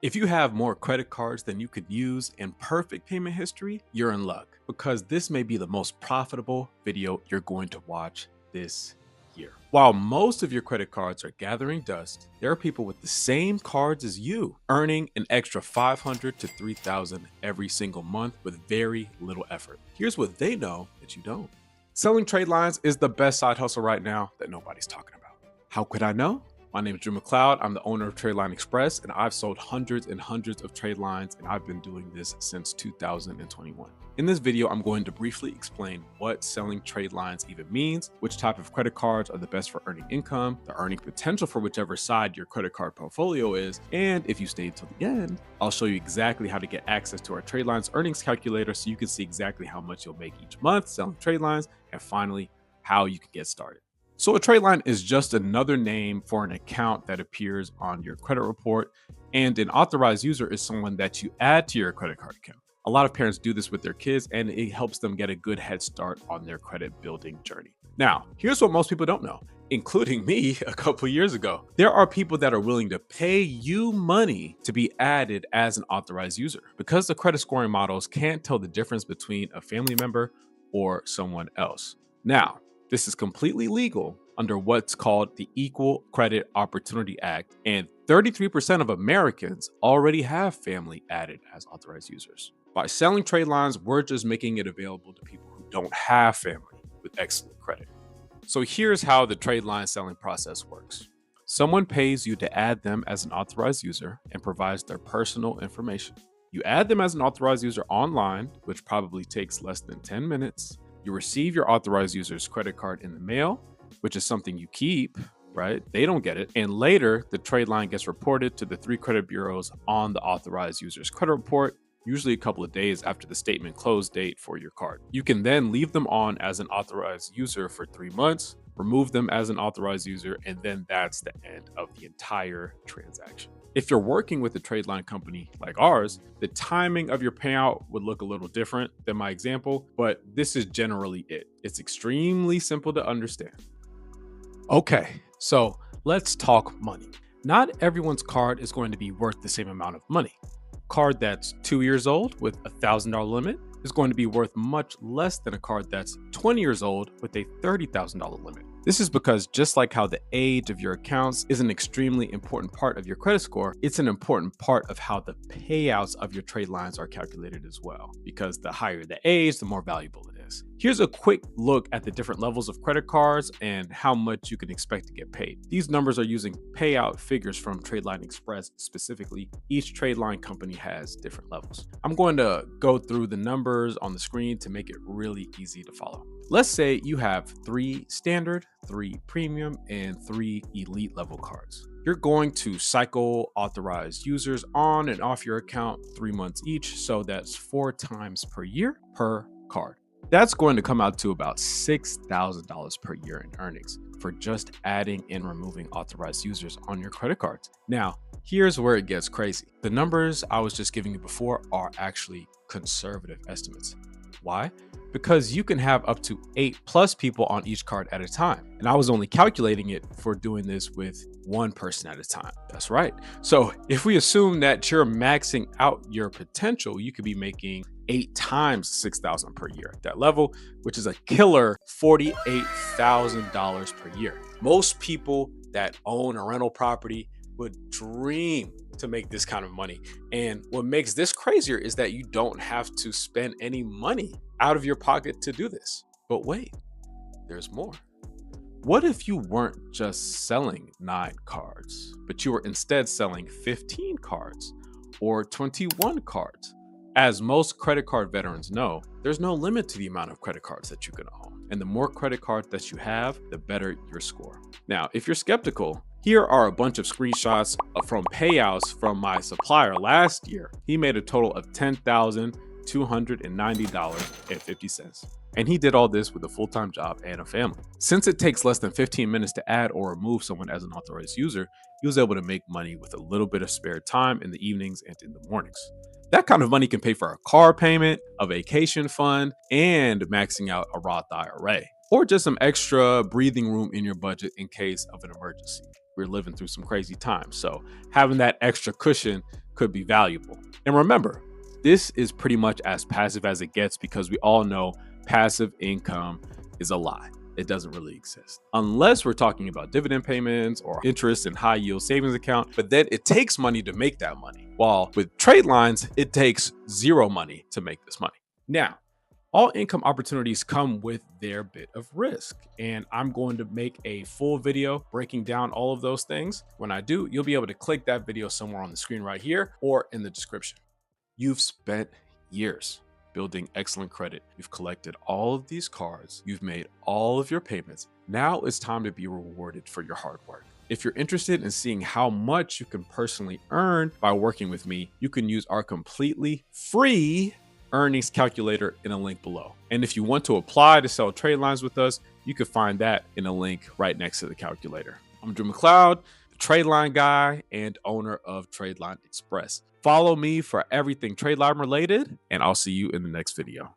If you have more credit cards than you could use and perfect payment history, you're in luck because this may be the most profitable video you're going to watch this year. While most of your credit cards are gathering dust, there are people with the same cards as you earning an extra 500 to 3,000 every single month with very little effort. Here's what they know that you don't. Selling trade lines is the best side hustle right now that nobody's talking about. How could I know? My name is Drew McLeod. I'm the owner of Tradeline Express, and I've sold hundreds and hundreds of trade lines, and I've been doing this since 2021. In this video, I'm going to briefly explain what selling trade lines even means, which type of credit cards are the best for earning income, the earning potential for whichever side your credit card portfolio is, and if you stay until the end, I'll show you exactly how to get access to our trade lines earnings calculator so you can see exactly how much you'll make each month selling trade lines, and finally, how you can get started. So a trade line is just another name for an account that appears on your credit report, and an authorized user is someone that you add to your credit card account. A lot of parents do this with their kids, and it helps them get a good head start on their credit building journey. Now, here's what most people don't know, including me a couple years ago. There are people that are willing to pay you money to be added as an authorized user because the credit scoring models can't tell the difference between a family member or someone else. Now, this is completely legal under what's called the Equal Credit Opportunity Act, and 33% of Americans already have family added as authorized users. By selling trade lines, we're just making it available to people who don't have family with excellent credit. So here's how the trade line selling process works. Someone pays you to add them as an authorized user and provides their personal information. You add them as an authorized user online, which probably takes less than 10 minutes. You receive your authorized user's credit card in the mail, which is something you keep, right? They don't get it. And later, the trade line gets reported to the 3 credit bureaus on the authorized user's credit report, usually a couple of days after the statement close date for your card. You can then leave them on as an authorized user for 3 months, remove them as an authorized user, and then that's the end of the entire transaction. If you're working with a trade line company like ours, the timing of your payout would look a little different than my example, but this is generally it. It's extremely simple to understand. Okay, so let's talk money. Not everyone's card is going to be worth the same amount of money. Card that's 2 years old with a $1,000 limit is going to be worth much less than a card that's 20 years old with a $30,000 limit. This is because just like how the age of your accounts is an extremely important part of your credit score, it's an important part of how the payouts of your trade lines are calculated as well, because the higher the age, the more valuable it is. Here's a quick look at the different levels of credit cards and how much you can expect to get paid. These numbers are using payout figures from Tradeline Express specifically. Each trade line company has different levels. I'm going to go through the numbers on the screen to make it really easy to follow. Let's say you have 3 standard, 3 premium, and 3 elite level cards. You're going to cycle authorized users on and off your account 3 months each, so that's 4 times per year per card. That's going to come out to about $6,000 per year in earnings for just adding and removing authorized users on your credit cards. Now, here's where it gets crazy. The numbers I was just giving you before are actually conservative estimates. Why? Because you can have up to 8+ people on each card at a time. And I was only calculating it for doing this with 1 person at a time. That's right. So if we assume that you're maxing out your potential, you could be making 8 times 6,000 per year at that level, which is a killer $48,000 per year. Most people that own a rental property would dream to make this kind of money. And what makes this crazier is that you don't have to spend any money out of your pocket to do this. But wait, there's more. What if you weren't just selling 9 cards, but you were instead selling 15 cards or 21 cards? As most credit card veterans know, there's no limit to the amount of credit cards that you can own. And the more credit cards that you have, the better your score. Now, if you're skeptical, here are a bunch of screenshots from payouts from my supplier last year. He made a total of $10,290.50. And he did all this with a full-time job and a family. Since it takes less than 15 minutes to add or remove someone as an authorized user, he was able to make money with a little bit of spare time in the evenings and in the mornings. That kind of money can pay for a car payment, a vacation fund, and maxing out a Roth IRA, or just some extra breathing room in your budget in case of an emergency. We're living through some crazy times, so having that extra cushion could be valuable. And remember, this is pretty much as passive as it gets because we all know passive income is a lie. It doesn't really exist unless we're talking about dividend payments or interest in high yield savings account. But then it takes money to make that money. While with trade lines, it takes zero money to make this money. Now, all income opportunities come with their bit of risk, and I'm going to make a full video breaking down all of those things. When I do, you'll be able to click that video somewhere on the screen right here or in the description. You've spent years building excellent credit. You've collected all of these cards. You've made all of your payments. Now it's time to be rewarded for your hard work. If you're interested in seeing how much you can personally earn by working with me, you can use our completely free earnings calculator in a link below. And if you want to apply to sell trade lines with us, you can find that in a link right next to the calculator. I'm Drew McLeod, the trade line guy and owner of Trade Line Express. Follow me for everything trade line related, and I'll see you in the next video.